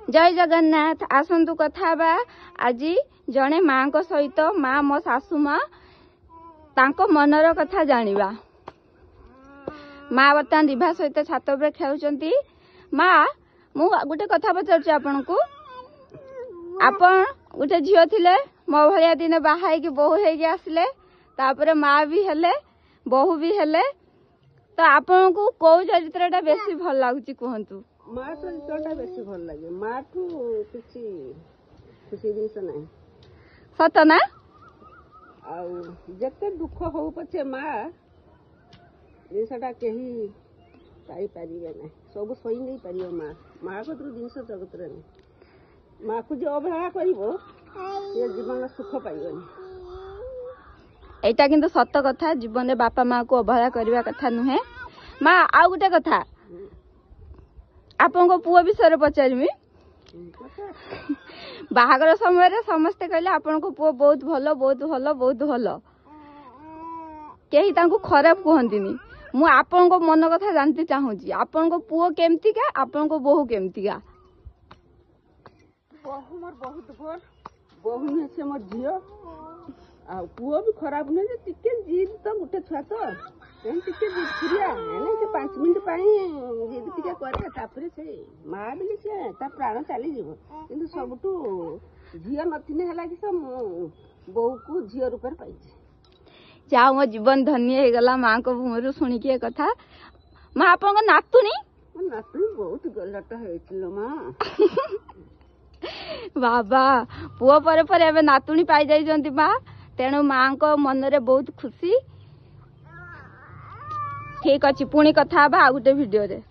जय जगन्नाथ। आसंतु कथा बा आज जड़े माँ को सहित माँ मो सासू माँ तांको मनर कथा जानिबा। माँ बर्तमान रिभा सहित छात पर खेलुचंती। माँ मु गोटे कथा पचारुची आपन को। आपन गोटे झियो थिले मो भलिया दिन बाहा की बहु हेगी आसिले तापरे माँ भी हेले बहु भी हेले तो आपन को को चरित्रटा बेसी भल लागुची कहंतु। माँ चरित्रटा बेसी भल लागे। माँ ठू किसी खुशी जिनिस नहीं सत ना जते दुख हो पछे माँ जिनसटा कहीं पाई पारिबे ना सब सही नहीं पारियो। माँ को तो जिनस जगत रे नहीं। माँ को जो अवहेला करिवो ये जीवन सुख पाइबनी। एटा किंतु सत्य कथा। जीवन में बापा माँ को अवहेला करवा कथा नुहे। माँ आउ गोटे कथा आपन को पुओ विषय पचारमी। बाहागर समय रे समस्ते कहले आपन को पुओ बहुत भलो बहुत भलो बहुत भलो केही तांको खराब कहंतिनी। मु आपन को मन कथा जानते चाहूची आपन को पुओ केमतिका आपन को बहु केमतिका। बहु मोर बहुत भल बहु ने से मोर झियो आ पुओ भी खराब नहीं जे टिके जीद तो गुटे छुआ तो एम टिके जीद खुरिया एने से 5 मिनिट पाई जीद टिके करे तापरे से माँ भी से ता प्राण चली जीवो किंतु सबटू झियो नथिने हला कि सब बहु को झियो रूप पाई। जा मो जीवन धन्य हो गला माँ को मुहरु सुनी के कथा। माँ आपन को नातुनी नातुनी बहुत गलत हेतिलो माँ। बाबा पुओ पर पर एबे नातुनी पाई जाई जंती माँ तेणु माँ को मन रे बहुत खुशी। ठीक अछि पुणी कथा बा आ गुटे वीडियो रे।